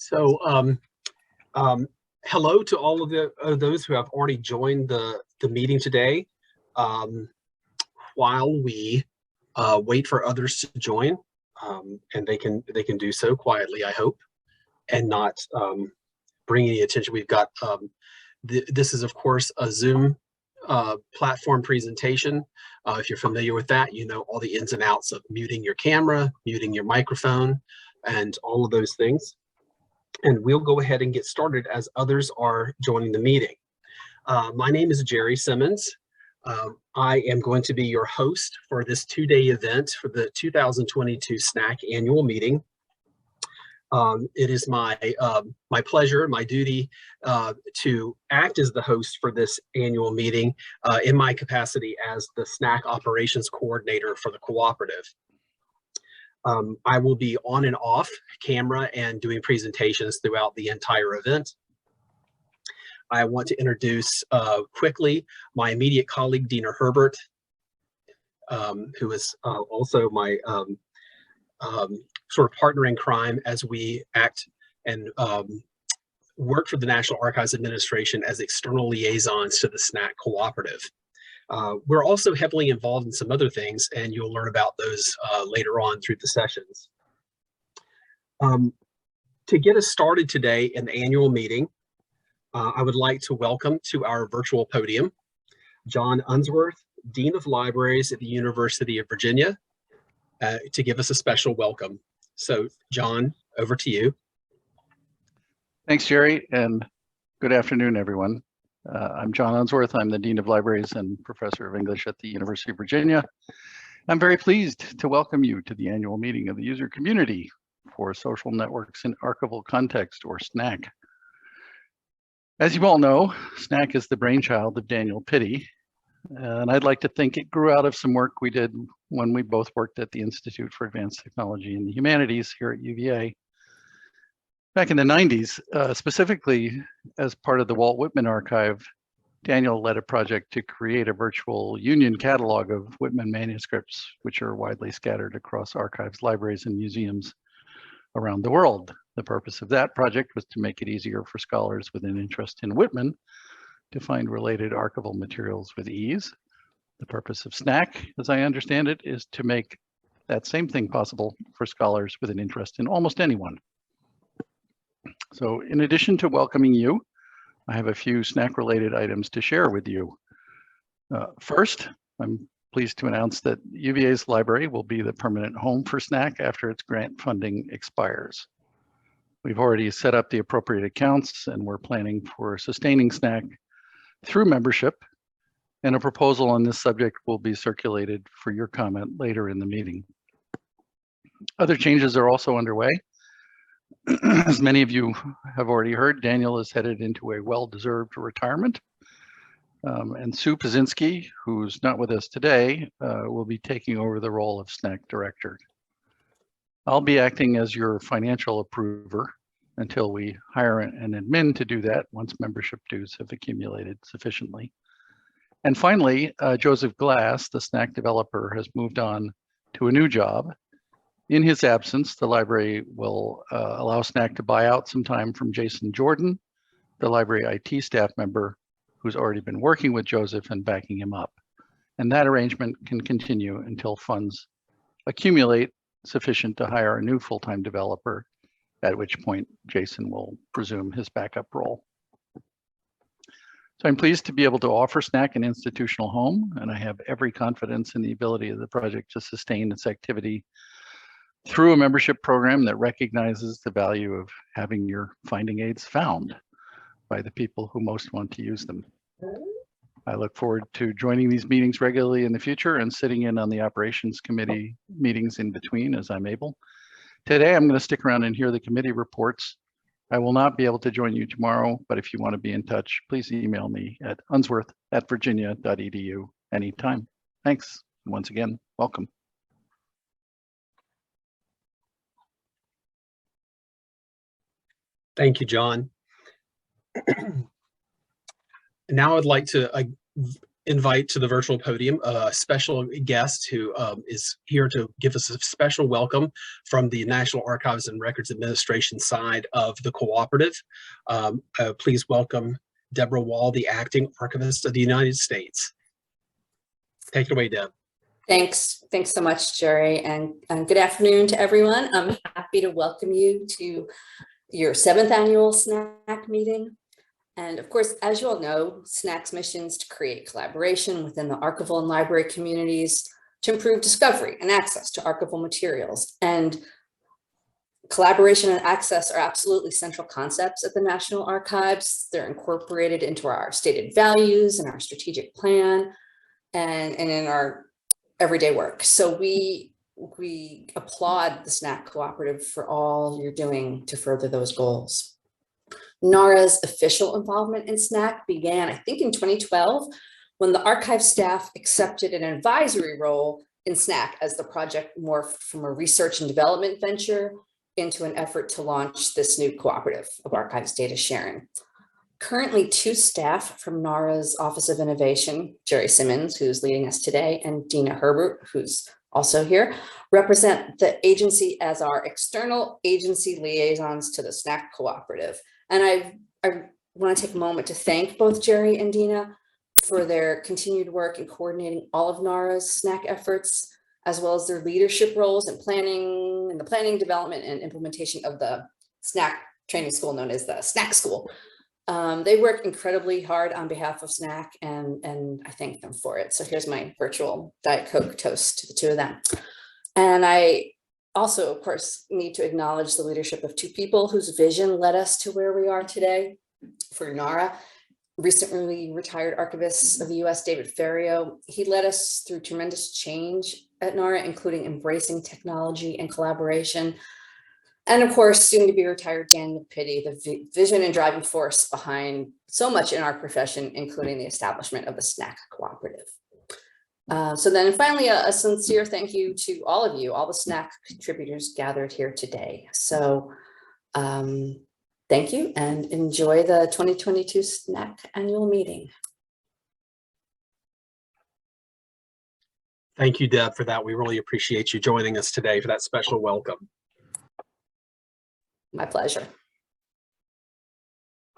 So, hello to all of those who have already joined the meeting today. While we wait for others to join, and they can do so quietly, I hope, and not bring any attention. We've got this is of course a Zoom platform presentation. If you're familiar with that, you know all the ins and outs of muting your camera, muting your microphone, and all of those things. And we'll go ahead and get started as others are joining the meeting. My name is Jerry Simmons. I am going to be your host for this two-day event for the 2022 SNAC annual meeting. It is my pleasure, my duty to act as the host for this annual meeting in my capacity as the SNAC operations coordinator for the cooperative. I will be on and off camera and doing presentations throughout the entire event. I want to introduce quickly my immediate colleague, Dina Herbert, who is also my sort of partner in crime as we act and work for the National Archives Administration as external liaisons to the SNAC cooperative. We're also heavily involved in some other things, and you'll learn about those later on through the sessions. To get us started today in the annual meeting, I would like to welcome to our virtual podium, John Unsworth, Dean of Libraries at the University of Virginia, to give us a special welcome. So, John, over to you. Thanks, Jerry, and good afternoon, everyone. I'm John Unsworth. I'm the Dean of Libraries and Professor of English at the University of Virginia. I'm very pleased to welcome you to the annual meeting of the user community for Social Networks in Archival Context, or SNAC. As you all know, SNAC is the brainchild of Daniel Pitti, and I'd like to think it grew out of some work we did when we both worked at the Institute for Advanced Technology and the Humanities here at UVA. Back in the 90s, specifically as part of the Walt Whitman Archive, Daniel led a project to create a virtual union catalog of Whitman manuscripts, which are widely scattered across archives, libraries, and museums around the world. The purpose of that project was to make it easier for scholars with an interest in Whitman to find related archival materials with ease. The purpose of SNAC, as I understand it, is to make that same thing possible for scholars with an interest in almost anyone. So in addition to welcoming you, I have a few SNAC-related items to share with you. First, I'm pleased to announce that UVA's library will be the permanent home for SNAC after its grant funding expires. We've already set up the appropriate accounts, and we're planning for sustaining SNAC through membership, and a proposal on this subject will be circulated for your comment later in the meeting. Other changes are also underway. As many of you have already heard, Daniel is headed into a well-deserved retirement. And Sue Pazinski, who's not with us today, will be taking over the role of SNAC director. I'll be acting as your financial approver until we hire an admin to do that once membership dues have accumulated sufficiently. And finally, Joseph Glass, the SNAC developer, has moved on to a new job. In his absence, the library will allow SNAC to buy out some time from Jason Jordan, the library IT staff member who's already been working with Joseph and backing him up. And that arrangement can continue until funds accumulate sufficient to hire a new full-time developer, at which point Jason will resume his backup role. So I'm pleased to be able to offer SNAC an institutional home, and I have every confidence in the ability of the project to sustain its activity through a membership program that recognizes the value of having your finding aids found by the people who most want to use them. I look forward to joining these meetings regularly in the future and sitting in on the operations committee meetings in between as I'm able. Today, I'm going to stick around and hear the committee reports. I will not be able to join you tomorrow, but if you want to be in touch, please email me at unsworth@virginia.edu anytime. Thanks. Once again, welcome. Thank you, John. Now I'd like to invite to the virtual podium a special guest who is here to give us a special welcome from the National Archives and Records Administration side of the cooperative. Please welcome Deborah Wall, the Acting Archivist of the United States. Take it away, Deb. Thanks so much, Jerry, and good afternoon to everyone. I'm happy to welcome you to your 7th annual SNAC meeting. And of course, as you all know, SNAC's mission is to create collaboration within the archival and library communities to improve discovery and access to archival materials. And collaboration and access are absolutely central concepts at the National Archives. They're incorporated into our stated values and our strategic plan and in our everyday work. So we applaud the SNAC Cooperative for all you're doing to further those goals. NARA's official involvement in SNAC began, I think, in 2012, when the archive staff accepted an advisory role in SNAC as the project morphed from a research and development venture into an effort to launch this new cooperative of archives data sharing. Currently, 2 staff from NARA's Office of Innovation, Jerry Simmons, who's leading us today, and Dina Herbert, who's also here, represent the agency as our external agency liaisons to the SNAC Cooperative. And I want to take a moment to thank both Jerry and Dina for their continued work in coordinating all of NARA's SNAC efforts, as well as their leadership roles in the planning, development, and implementation of the SNAC training school known as the SNAC School. They work incredibly hard on behalf of SNAC, and I thank them for it. So here's my virtual Diet Coke toast to the 2 of them. And I also, of course, need to acknowledge the leadership of 2 people whose vision led us to where we are today. For NARA, recently retired archivist of the US, David Ferriero. He led us through tremendous change at NARA, including embracing technology and collaboration. And of course, soon to be retired Daniel Pitti, the vision and driving force behind so much in our profession, including the establishment of the SNAC Cooperative. So then finally, a sincere thank you to all of you, all the SNAC contributors gathered here today. So thank you and enjoy the 2022 SNAC annual meeting. Thank you, Deb, for that. We really appreciate you joining us today for that special welcome. My pleasure.